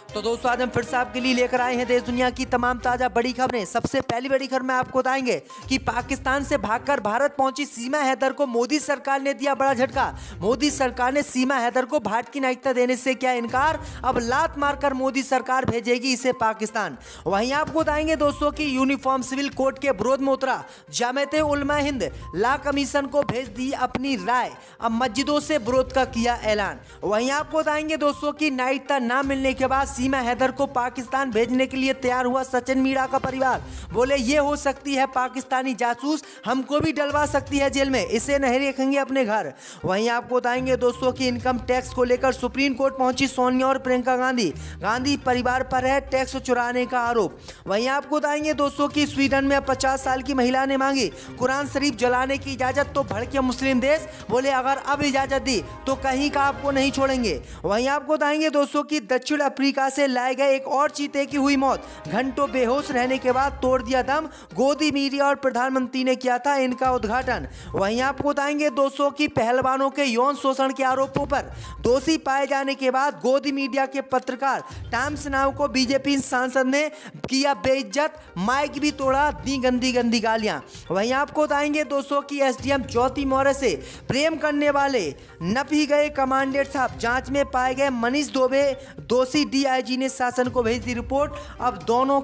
तो दोस्तों आज हम फिर से आपके लिए लेकर आए हैं देश दुनिया की तमाम ताजा बड़ी खबरें। सबसे पहली बड़ी खबर में आपको बताएंगे कि पाकिस्तान से भागकर भारत पहुंची सीमा हैदर को मोदी सरकार ने दिया बड़ा झटका। मोदी सरकार ने सीमा हैदर को भारत की नागरिकता देने से किया इनकार। अब लात मारकर मोदी सरकार भेजेगी इसे पाकिस्तान। वहीं आपको बताएंगे दोस्तों की यूनिफॉर्म सिविल कोड के विरोध में उतरा जमात उलमा हिंद ला कमीशन को भेज दी अपनी राय। अब मस्जिदों से विरोध का किया ऐलान। वहीं आपको बताएंगे दोस्तों की नागरिकता न मिलने के बाद सीमा हैदर को पाकिस्तान भेजने के लिए तैयार हुआ सचिन मीणा का परिवार। बोले ये हो सकती है पाकिस्तानी जासूस, हमको भी डलवा सकती है जेल में, इसे नहीं रखेंगे अपने घर। वहीं आपको बताएंगे दोस्तों की इनकम टैक्स को लेकर सुप्रीम कोर्ट पहुंची सोनिया और प्रियंका गांधी परिवार पर है टैक्स चुराने का आरोप। वहीं आपको बताएंगे दोस्तों की स्वीडन में 50 साल की महिला ने मांगी कुरान शरीफ जलाने की इजाजत, तो भड़के मुस्लिम देश। बोले अगर अब इजाजत दी तो कहीं का आपको नहीं छोड़ेंगे। वहीं आपको बताएंगे दोस्तों की दक्षिण अफ्रीका से लाए गए एक और चीते की हुई मौत। घंटों बेहोश रहने के बाद तोड़ दिया दम। गोदी मीडिया और प्रधानमंत्री ने किया था इनका उद्घाटन। वहीं आपको बताएंगे दोस्तों की पहलवानों के यौन शोषण के आरोपों पर दोषी पाए जाने के बाद गोदी मीडिया के पत्रकार टाइम्स नाउ को बीजेपी सांसद ने किया बेइज्जत, माइक भी तोड़ा, दी गंदी गंदी गालियां। वहीं आपको बताएंगे दोस्तों की एसडीएम ज्योति मौर्य से प्रेम करने वाले नप ही गए कमांडेंट साहब, जांच में पाए गए मनीष दुबे दोषी। डीआईजी ने शासन को भेज दी रिपोर्ट। अब दोनों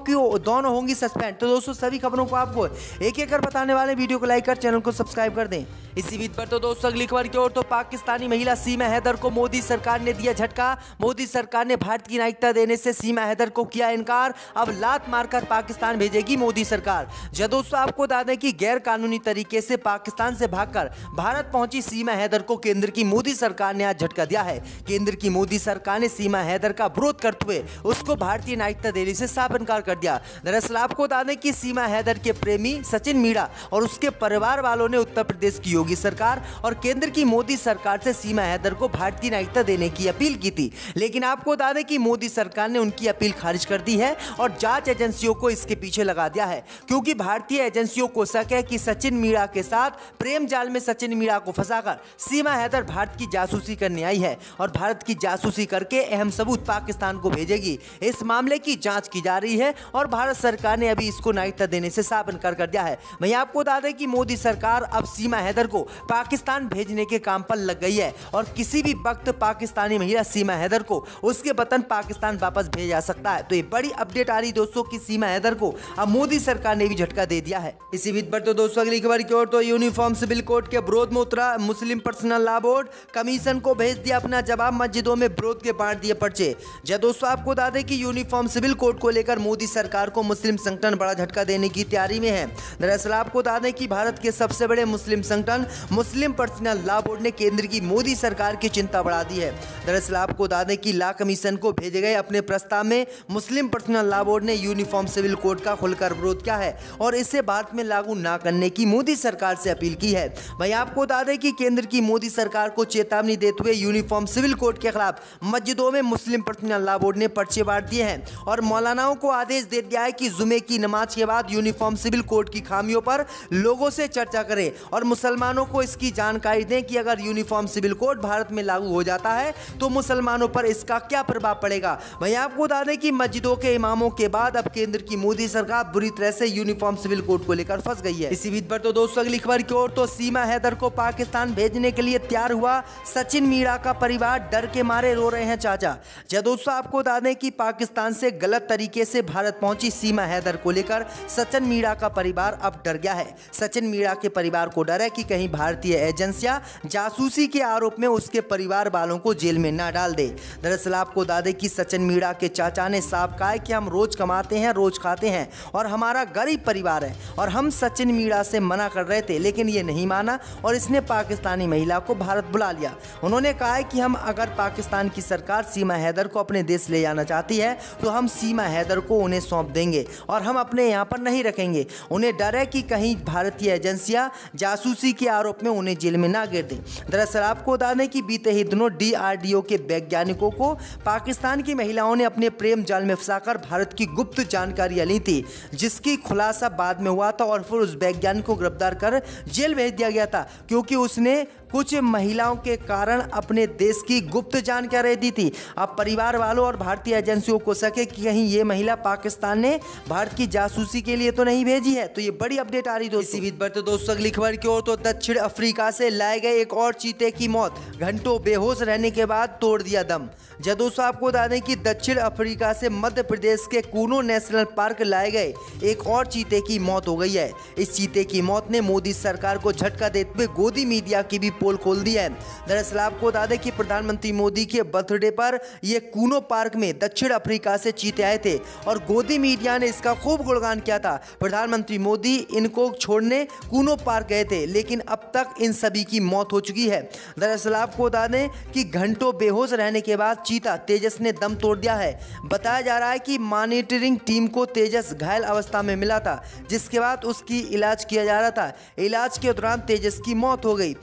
होंगी सस्पेंड। तो दोस्तों सभी खबरों को आपको एक एक कर बताने वाले, वीडियो को लाइक कर चैनल को सब्सक्राइब कर दें। इसी बीच पर तो दोस्तों अगली खबर की ओर, तो पाकिस्तानी महिला सीमा हैदर को मोदी सरकार ने दिया झटका। मोदी सरकार ने भारत की नागरिकता देने से सीमा हैदर को किया इनकार। अब लात मारकर पाकिस्तान भेजेगी मोदी सरकार। जब दोस्तों आपको बता दें कि गैर कानूनी तरीके से पाकिस्तान से भागकर भारत पहुंची सीमा हैदर को केंद्र की मोदी सरकार ने आज झटका दिया है। केंद्र की मोदी सरकार ने सीमा हैदर का विरोध करते हुए उसको भारतीय नागरिकता देने से साफ इनकार कर दिया। दरअसल आपको बता दें कि सीमा हैदर के प्रेमी सचिन मीणा और उसके परिवार वालों ने उत्तर प्रदेश की योगी सरकार और केंद्र की मोदी सरकार से सीमा हैदर को भारतीय नागरिकता देने की अपील की थी। लेकिन आपको बता दें कि मोदी सरकार ने उनकी अपील खारिज कर दी है और जांच एजेंसियों को इसके पीछे लगा दिया है, क्योंकि भारतीय एजेंसियों को शक है कि सचिन मीणा के साथ प्रेम जाल में सचिन मीणा को फंसाकर सीमा हैदर भारत की जासूसी करने आई है और भारत की जासूसी करके अहम सबूत पाकिस्तान को भेजेगी। इस मामले की जांच की जा रही है और भारत सरकार ने अभी इसको नागरिकता देने से साफ इनकार कर दिया है। वहीं आपको बता दें कि मोदी सरकार अब सीमा हैदर को पाकिस्तान भेजने के काम पर लग गई है और किसी भी वक्त पाकिस्तानी महिला सीमा हैदर को उसके वतन पाकिस्तान वापस भेजा जा सकता है। तो ये बड़ी अपडेट आ रही दोस्तों की सीमा हैदर को अब मोदी सरकार ने भी झटका दे दिया है। इसी बीच पर तो दोस्तों अगली खबर की ओर, तो यूनिफॉर्म सिविल कोड के विरोध में उतरा मुस्लिम पर्सनल लॉ बोर्ड। कमीशन को भेज दिया अपना जवाब, मस्जिदों में विरोध के बांट दिए पर्चे। जब दोस्तों आपको बता दें कि यूनिफॉर्म सिविल कोड को लेकर मोदी सरकार को मुस्लिम संगठन बड़ा झटका देने की तैयारी में है। दरअसल आपको बता दें कि भारत के सबसे बड़े मुस्लिम संगठन मुस्लिम पर्सनल लॉ बोर्ड ने केंद्र की मोदी सरकार की चिंता बढ़ा दी है। दरअसल आपको बता दें कि लॉ कमीशन को भेजे गए अपने प्रस्ताव में मुस्लिम पर्सनल लॉ बोर्ड ने यूनिफॉर्म सिविल कोड का खुलकर विरोध किया है और इसे भारत में लागू न करने की मोदी सरकार से अपील की है। वहीं आपको बता दें कि केंद्र की मोदी सरकार को चेतावनी देते हुए यूनिफॉर्म सिविल कोड के खिलाफ मस्जिदों में मुस्लिम पर्सनल लॉ बोर्ड ने पर्चे बांट दिए हैं और मौलानाओं को आदेश दे दिया है कि जुमे की नमाज के बाद यूनिफॉर्म सिविल कोड की खामियों पर लोगों से चर्चा करें और मुसलमानों को इसकी जानकारी दें कि अगर यूनिफॉर्म सिविल कोड भारत में लागू हो जाता है तो मुसलमानों पर इसका क्या प्रभाव पड़ेगा। वहीं आपको बता दें कि मस्जिदों के इमामों के बाद अब केंद्र की मोदी सरकार बुरी तरह से यूनिफॉर्म सिविल कोड को लेकर फंस गई है। इसी बीच पर तो दोस्तों अगली खबर की ओर, तो सीमा हैदर को पाकिस्तान भेजने के लिए तैयार हुआ सचिन मीणा का परिवार, डर के मारे रो रहे हैं चाचा। जब दोस्तों आपको बता दें कि पाकिस्तान से गलत तरीके से भारत पहुंची सीमा हैदर को लेकर सचिन मीणा का परिवार अब डर गया है। सचिन मीणा के परिवार को डर है कि कहीं भारतीय एजेंसियां जासूसी के आरोप में उसके परिवार वालों को जेल में ना डाल दे। दरअसल आपको बता दें कि सचिन मीणा के चाचा ने साफ कहा है कि हम रोज कमाते हैं, रोज खाते हैं और हमारा गरीब परिवार है और हम सचिन मीणा से मना कर रहे थे लेकिन ये नहीं माना और इसने पाकिस्तानी महिला को भारत बुला लिया। उन्होंने कहा है कि हम अगर पाकिस्तान की सरकार सीमा हैदर को अपने देश ले जाना चाहती है तो हम सीमा हैदर को उन्हें सौंप देंगे और हम अपने यहाँ पर नहीं रखेंगे। उन्हें डर है कि कहीं भारतीय एजेंसियां जासूसी के आरोप में उन्हें जेल में ना गिर दें। दरअसल आपको बता दें कि बीते ही दिनों डीआरडीओ के वैज्ञानिकों को पाकिस्तान की महिलाओं ने अपने प्रेम जाल में फंसाकर भारत की गुप्त जानकारियां ली थी, जिसकी खुलासा बाद में हुआ था और फिर उस वैज्ञानिक को गिरफ्तार कर जेल भेज दिया गया था क्योंकि उसने कुछ महिलाओं के कारण अपने देश की गुप्त जानकारी दी थी। अब परिवार वालों और भारतीय एजेंसियों को शक कि कहीं ये महिला पाकिस्तान ने भारत की जासूसी के लिए तो नहीं भेजी है। तो ये बड़ी अपडेट आ रही दोस्तों। इसी बीच बढ़ते दोस्तों अगली खबर की ओर। तो दक्षिण अफ्रीका से लाए गए एक और चीते की मौत, घंटों बेहोश रहने के बाद तोड़ दिया दम। दोस्तों आपको बता दें कि दक्षिण अफ्रीका से मध्य प्रदेश के कूनो नेशनल पार्क लाए गए एक और चीते की मौत हो गई है। इस चीते की मौत ने मोदी सरकार को झटका देते हुए गोदी मीडिया की भी पोल खोल दी है। दरअसल आपको बता दें कि प्रधानमंत्री मोदी के बर्थडे पर यह कूनो पार्क में दक्षिण अफ्रीका से चीते आए थे और गोदी मीडिया ने इसका खूब गुणगान किया था। प्रधानमंत्री मोदी इनको छोड़ने कूनो पार्क गए थे, लेकिन अब तक इन सभी की मौत हो चुकी है। दरअसल आपको बता दें कि घंटों बेहोश रहने के बाद चीता तेजस ने दम तोड़ दिया है। बताया जा रहा है कि मॉनिटरिंग टीम को तेजस घायल अवस्था में मिला था, जिसके बाद उसकी इलाज किया जा रहा था। इलाज के दौरान तेजस की मौत हो गई।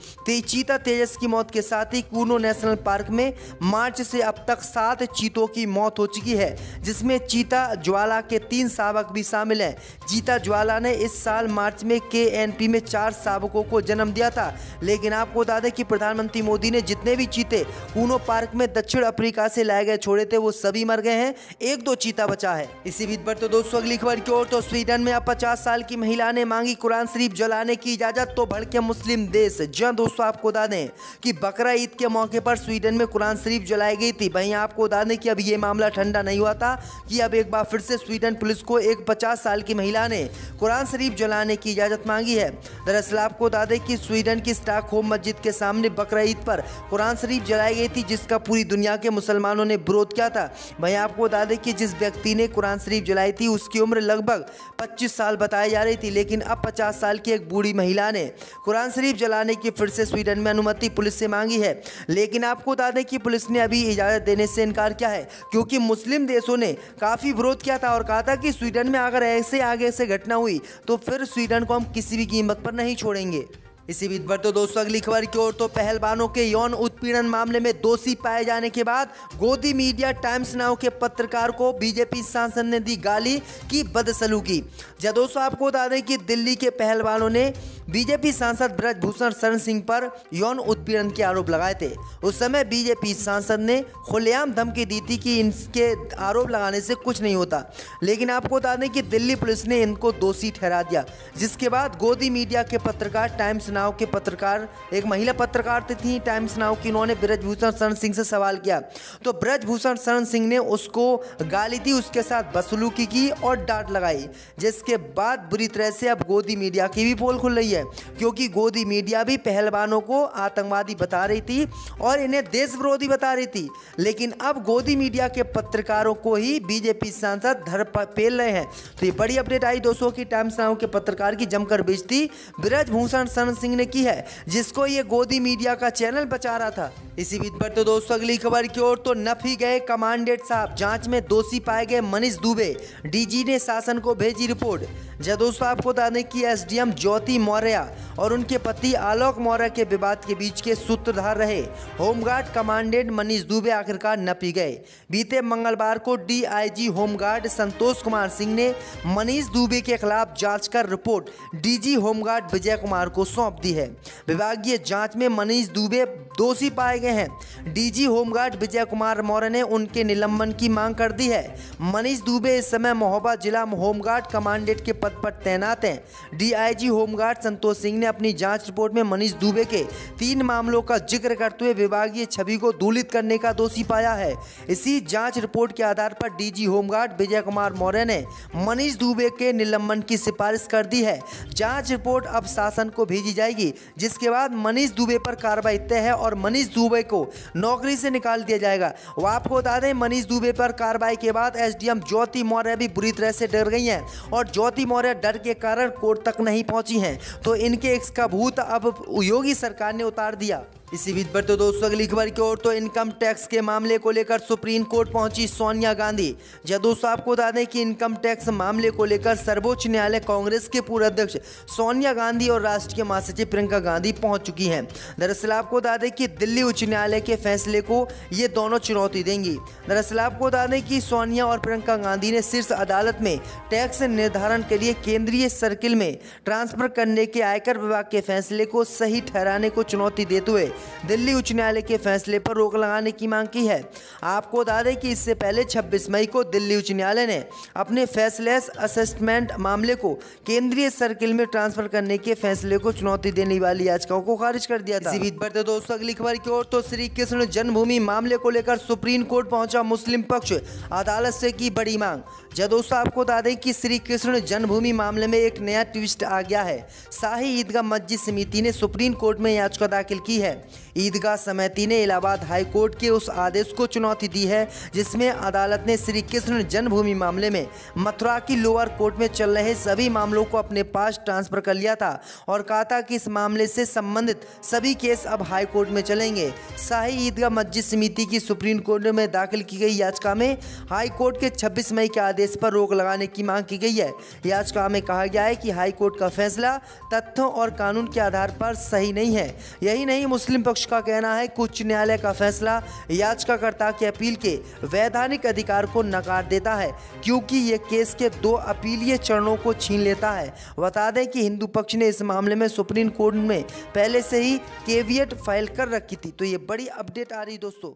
चीता तेजस की मौत के साथ ही कूनो नेशनल पार्क में मार्च से अब तक 7 चीतों की मौत हो चुकी है, जिसमें चीता ज्वाला के 3 शावक भी शामिल हैं। चीता ज्वाला ने इस साल मार्च में KNP में 4 शावकों को जन्म दिया था, लेकिन आपको बता दें कि प्रधानमंत्री मोदी ने जितने भी चीते कूनो पार्क में दक्षिण अफ्रीका से लाए गए छोड़े थे वो सभी मर गए हैं, 1-2 चीता बचा है। इसी बीच पर तो दोस्तों अगली खबर की ओर। तो स्वीडन में अब 50 साल की महिला ने मांगी कुरान शरीफ जलाने की इजाजत, तो भड़के मुस्लिम देश। जहां दोस्तों आपको बता दें कि बकरा ईद के मौके पर स्वीडन में कुरान शरीफ जलाई गई थी। वहीं आपको बता दें कि अब ये मामला ठंडा नहीं हुआ था कि अब एक बार फिर से स्वीडन पुलिस को एक 50 साल की महिला ने कुरान शरीफ जलाने की इजाजत मांगी है। दरअसल आपको बता दें कि स्वीडन की स्टॉकहोम मस्जिद के सामने बकरा ईद पर कुरान शरीफ जलाई गई थी, जिसका पूरी दुनिया के मुसलमानों ने विरोध किया था। वहीं आपको बता दें कि जिस व्यक्ति ने कुरान शरीफ जलाई थी उसकी उम्र लगभग 25 साल बताई जा रही थी, लेकिन अब 50 साल की एक बूढ़ी महिला ने कुरान शरीफ जलाने की फिर से स्वीडन में अनुमति पुलिस से मांगी है। लेकिन आपको बता दें कि पुलिस ने अभी इजाजत देने से इनकार किया है, क्योंकि मुस्लिम देशों ने काफी विरोध किया था और कहा था कि स्वीडन में अगर ऐसे आगे से घटना हुई तो फिर स्वीडन को हम किसी भी कीमत पर नहीं छोड़ेंगे। इसी बीच पर तो दोस्तों अगली खबर की ओर। तो पहलवानों के यौन उत्पीड़न मामले में दोषी पाए जाने के बाद गोदी मीडिया टाइम्स नाउ के पत्रकार को बीजेपी सांसद ने दी गाली की बदसलूकी। दोस्तों आपको बता दें कि दिल्ली के पहलवानों ने बीजेपी सांसद ब्रजभूषण शरण सिंह पर यौन उत्पीड़न के आरोप लगाए थे। उस समय बीजेपी सांसद ने खुलेआम धमकी दी थी कि इनके आरोप लगाने से कुछ नहीं होता, लेकिन आपको बता दें कि दिल्ली पुलिस ने इनको दोषी ठहरा दिया, जिसके बाद गोदी मीडिया के पत्रकार टाइम्स नाउ के पत्रकार, एक महिला पत्रकार थी टाइम्स नाउ की, उन्होंने ब्रजभूषण शरण सिंह से सवाल किया तो ब्रजभूषण शरण सिंह ने उसको गाली दी, उसके साथ बदसलूकी की और डांट लगाई, जिसके बाद बुरी तरह से अब गोदी मीडिया की भी पोल खुल रही है, क्योंकि गोदी मीडिया भी पहलवानों को आतंकवादी बता रही थी और इन्हें देश विरोधी बता रही थी। लेकिन अब गोदी मीडिया के पत्रकारों को ही बीजेपी सांसद धर पेल रहे हैं। तो ये बड़ी अपडेट आई दोस्तों की टाइम्स नाउ के पत्रकार की जमकर बेइज्जती ब्रजभूषण शरण सिंह ने की है, जिसको ये गोदी मीडिया का चैनल बचा रहा था। इसी बीच पर तो दोस्तों अगली खबर की ओर। तो नफी गए कमांडेंट साहब, जांच में दोषी पाए गए मनीष दुबे, डीजी ने शासन को भेजी रिपोर्ट। दोस्तों आपको बता दें कि एसडीएम ज्योति मौर्य और उनके पति आलोक मौर्य के विवाद के बीच के सूत्रधार रहे होमगार्ड कमांडेंट मनीष दुबे आखिरकार नपी गए। बीते मंगलवार को डीआईजी होमगार्ड संतोष कुमार सिंह ने मनीष दुबे के खिलाफ जांच कर report DG home guard Vijay Kumar को सौंप दी है। विभागीय जांच में मनीष दुबे दोषी पाए गए हैं। डीजी होमगार्ड विजय कुमार मौर्य ने उनके निलंबन की मांग कर दी है। मनीष दुबे इस समय महोबा जिला होमगार्ड कमांडेंट के पद पर तैनात हैं। डीआईजी होमगार्ड संतोष सिंह ने अपनी जांच रिपोर्ट में मनीष दुबे के 3 मामलों का जिक्र करते हुए विभागीय छवि को दूषित करने का दोषी पाया है। इसी जांच रिपोर्ट के आधार पर डीजी होमगार्ड विजय कुमार मौर्य ने मनीष दुबे के निलंबन की सिफारिश कर दी है। जांच रिपोर्ट अब शासन को भेजी जाएगी, जिसके बाद मनीष दुबे पर कार्रवाई तय है और मनीष दुबे को नौकरी से निकाल दिया जाएगा। वो आपको बता दें मनीष दुबे पर कार्रवाई के बाद एसडीएम ज्योति मौर्य भी बुरी तरह से डर गई हैं और ज्योति मौर्य डर के कारण कोर्ट तक नहीं पहुंची हैं। तो इनके एक्स का भूत अब योगी सरकार ने उतार दिया। इसी बीच बढ़ते दोस्तों अगली खबर की ओर तो इनकम टैक्स के मामले को लेकर सुप्रीम कोर्ट पहुंची सोनिया गांधी। जी दोस्तों, आपको बता दें कि इनकम टैक्स मामले को लेकर सर्वोच्च न्यायालय कांग्रेस के पूर्व अध्यक्ष सोनिया गांधी और राष्ट्रीय महासचिव प्रियंका गांधी पहुंच चुकी हैं। दरअसल आपको बता दें कि दिल्ली उच्च न्यायालय के फैसले को ये दोनों चुनौती देंगी। दरअसल आपको बता दें कि सोनिया और प्रियंका गांधी ने शीर्ष अदालत में टैक्स निर्धारण के लिए केंद्रीय सर्किल में ट्रांसफर करने के आयकर विभाग के फैसले को सही ठहराने को चुनौती देते हुए दिल्ली उच्च न्यायालय के फैसले पर रोक लगाने की मांग की है। आपको बता दें कि इससे पहले 26 मई को दिल्ली उच्च न्यायालय ने अपने फैसलेस असेसमेंट मामले को केंद्रीय सर्किल में ट्रांसफर करने के फैसले को चुनौती देने वाली याचिकाओं को खारिज कर दिया था। इसी बीच बढ़ते दोस्तों अगली खबर की ओर तो श्री कृष्ण जन्मभूमि मामले को लेकर सुप्रीम कोर्ट पहुंचा मुस्लिम पक्ष, अदालत से की बड़ी मांग। जब दोस्तों आपको बता दें कि श्री कृष्ण जन्मभूमि मामले में एक नया ट्विस्ट आ गया है। शाही ईदगाह मस्जिद समिति ने सुप्रीम कोर्ट में याचिका दाखिल की है। ईदगाह समिति ने इलाहाबाद हाई कोर्ट के उस आदेश को चुनौती दी है जिसमें अदालत ने श्री कृष्ण जन्मभूमि मामले में मथुरा की लोअर कोर्ट में चल रहे सभी मामलों को अपने पास ट्रांसफर कर लिया था और कहा था कि इस मामले से संबंधित सभी केस अब हाई कोर्ट में चलेंगे। शाही ईदगाह मस्जिद समिति की सुप्रीम कोर्ट में दाखिल की गई याचिका में हाई कोर्ट के 26 मई के आदेश पर रोक लगाने की मांग की गई है। याचिका में कहा गया है कि हाई कोर्ट का फैसला तथ्यों और कानून के आधार पर सही नहीं है। यही नहीं, मुस्लिम पक्ष का कहना है कि उच्च न्यायालय का फैसला याचिकाकर्ता के अपील के वैधानिक अधिकार को नकार देता है क्योंकि ये केस के 2 अपीलीय चरणों को छीन लेता है। बता दें कि हिंदू पक्ष ने इस मामले में सुप्रीम कोर्ट में पहले से ही केवियट फाइल कर रखी थी। तो ये बड़ी अपडेट आ रही दोस्तों।